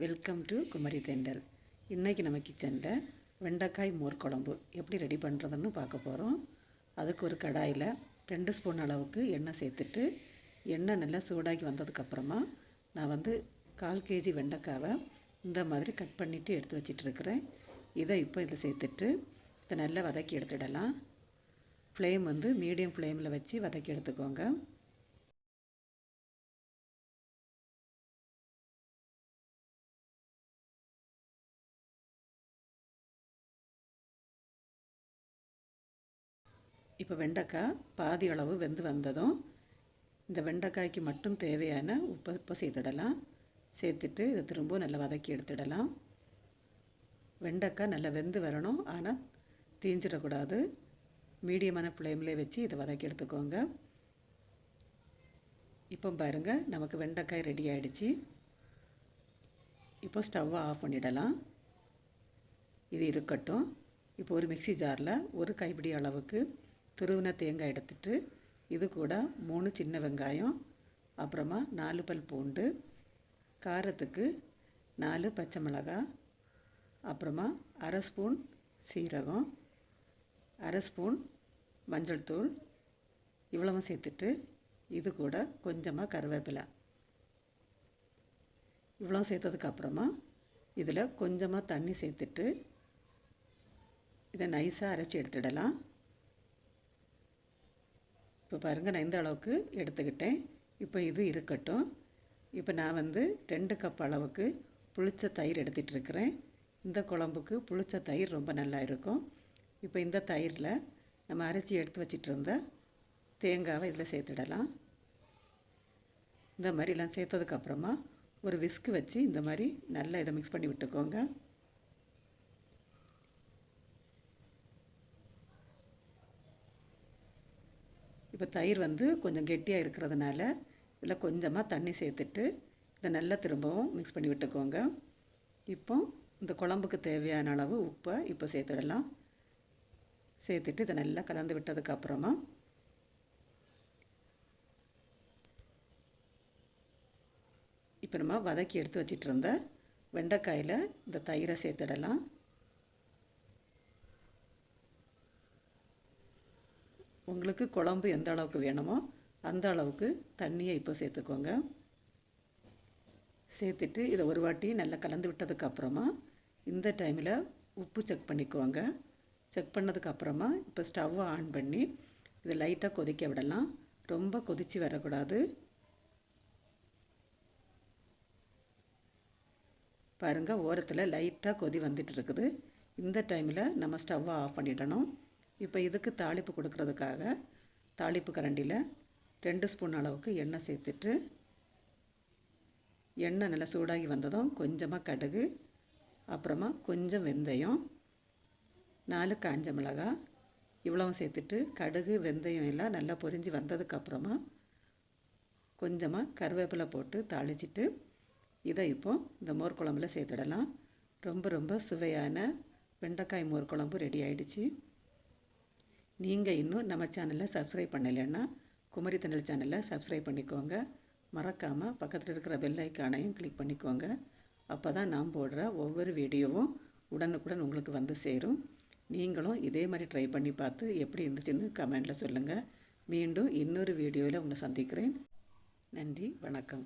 Welcome to Kumari தெண்டல். இன்றைக்கி நம்ம கிச்சனில் வெண்டைக்காய் மோர் குழம்பு எப்படி ரெடி பண்ணுறதுன்னு பார்க்க போகிறோம். அதுக்கு ஒரு கடாயில் 2 ஸ்பூன் அளவுக்கு எண்ணெய் சேர்த்துட்டு எண்ணெய் நல்லா சூடாகி வந்ததுக்கப்புறமா நான் 1/4 kg வெண்டைக்காவை இந்த மாதிரி கட் பண்ணிவிட்டு எடுத்து வச்சிட்ருக்கிறேன். இதை இப்போ இதில் சேர்த்துட்டு இதை நல்லா வதக்கி எடுத்துடலாம். ஃப்ளேம் மீடியம் ஃப்ளேமில் வச்சு வதக்கி எடுத்துக்கோங்க. இப்போ வெண்டைக்காய் பாதி அளவு வெந்து வந்ததும் இந்த வெண்டைக்காய்க்கு மட்டும் தேவையான உப்பு சேர்த்துடலாம். சேர்த்துட்டு இதை திரும்ப நல்லா வதக்கி எடுத்துடலாம். வெண்டைக்காய் நல்லா வெந்து வரணும், ஆனால் தீஞ்சிடக்கூடாது. மீடியமான ஃப்ளேம்லேயே வச்சு இதை வதக்கி எடுத்துக்கோங்க. இப்போ பாருங்கள், நமக்கு வெண்டைக்காய் ரெடி ஆகிடுச்சு. இப்போ ஸ்டவ்வை ஆஃப் பண்ணிடலாம். இது இருக்கட்டும். இப்போ ஒரு மிக்ஸி ஜாரில் ஒரு கைப்பிடி அளவுக்கு துருவின தேங்காய் எடுத்துட்டு இது கூட 3 சின்ன வெங்காயம், அப்புறமா 4 பல் பூண்டு, காரத்துக்கு 4 பச்சை மிளகாய், அப்புறமா 1/2 ஸ்பூன் சீரகம், 1/2 ஸ்பூன் மஞ்சள் தூள் இவ்வளவும் சேர்த்துட்டு இது கூட கொஞ்சமாக கருவேப்பிலை இவ்வளோ சேர்த்ததுக்கப்புறமா இதில் கொஞ்சமாக தண்ணி சேர்த்துட்டு இதை நைஸாக அரைச்சி எடுத்துடலாம். இப்போ பாருங்கள், நான் இந்த அளவுக்கு எடுத்துக்கிட்டேன். இப்போ இது இருக்கட்டும். இப்போ நான் 2 கப் அளவுக்கு புளிச்ச தயிர் எடுத்துகிட்ருக்கிறேன். இந்த குழம்புக்கு புளிச்ச தயிர் ரொம்ப நல்லா இருக்கும். இப்போ இந்த தயிரில் நம்ம அரைச்சி எடுத்து வச்சிட்டு இருந்த தேங்காவை இதில் சேர்த்துடலாம். இந்த மாதிரிலாம் சேர்த்ததுக்கப்புறமா ஒரு விஸ்கு வச்சு இந்த மாதிரி நல்லா இதை மிக்ஸ் பண்ணி விட்டுக்கோங்க. இப்போ தயிர் கொஞ்சம் கெட்டியாக இருக்கிறதுனால இதில் கொஞ்சமாக தண்ணி சேர்த்துட்டு இதை நல்லா திரும்பவும் மிக்ஸ் பண்ணி விட்டுக்கோங்க. இப்போ இந்த குழம்புக்கு தேவையான அளவு உப்பை இப்போ சேர்த்துடலாம். சேர்த்துட்டு இதை நல்லா கலந்து விட்டதுக்கப்புறமா இப்போ நம்ம வதக்கி எடுத்து வச்சிட்டு இருந்த வெண்டைக்காயில் இந்த தயிரை சேர்த்துடலாம். உங்களுக்கு குழம்பு எந்த அளவுக்கு வேணுமோ அந்த அளவுக்கு தண்ணியை இப்போ சேர்த்துக்கோங்க. சேர்த்துட்டு இதை ஒரு வாட்டி நல்லா கலந்து விட்டதுக்கப்புறமா இந்த டைமில் உப்பு செக் பண்ணிக்கோங்க. செக் பண்ணதுக்கப்புறமா இப்போ ஸ்டவ்வை ஆன் பண்ணி இதை லைட்டாக கொதிக்க விடலாம். ரொம்ப கொதித்து வரக்கூடாது. பாருங்கள், ஓரத்தில் லைட்டாக கொதி வந்துட்டு இருக்குது. இந்த டைமில் நம்ம ஸ்டவ்வை ஆஃப் பண்ணிடணும். இப்போ இதுக்கு தாளிப்பு கொடுக்கறதுக்காக தாளிப்பு கரண்டியில் 2 ஸ்பூன் அளவுக்கு எண்ணெய் சேர்த்துட்டு எண்ணெய் நல்லா சூடாகி வந்ததும் கொஞ்சமாக கடுகு, அப்புறமா கொஞ்சம் வெந்தயம், 4 காஞ்ச மிளகாய் இவ்வளவும் சேர்த்துட்டு கடுகு வெந்தயம் எல்லாம் நல்லா பொரிஞ்சு வந்ததுக்கப்புறமா கொஞ்சமாக கருவேப்பிலை போட்டு தாளிச்சிட்டு இதை இப்போ இந்த மோர் குழம்புல சேர்த்துடலாம். ரொம்ப ரொம்ப சுவையான வெண்டைக்காய் மோர் குழம்பு ரெடி ஆகிடுச்சு. நீங்கள் இன்னும் நம்ம சேனலை சப்ஸ்கிரைப் பண்ணலைன்னா குமரி தெண்டல் சேனலை சப்ஸ்கிரைப் பண்ணிக்கோங்க. மறக்காமல் பக்கத்தில் இருக்கிற பெல் ஐக்கானையும் கிளிக் பண்ணிக்கோங்க. அப்போ தான் நான் போடுற ஒவ்வொரு வீடியோவும் உடனுக்குடன் உங்களுக்கு சேரும். நீங்களும் இதே மாதிரி ட்ரை பண்ணி பார்த்து எப்படி இருந்துச்சுன்னு கமெண்டில் சொல்லுங்கள். மீண்டும் இன்னொரு வீடியோவில் உங்களை சந்திக்கிறேன். நன்றி, வணக்கம்.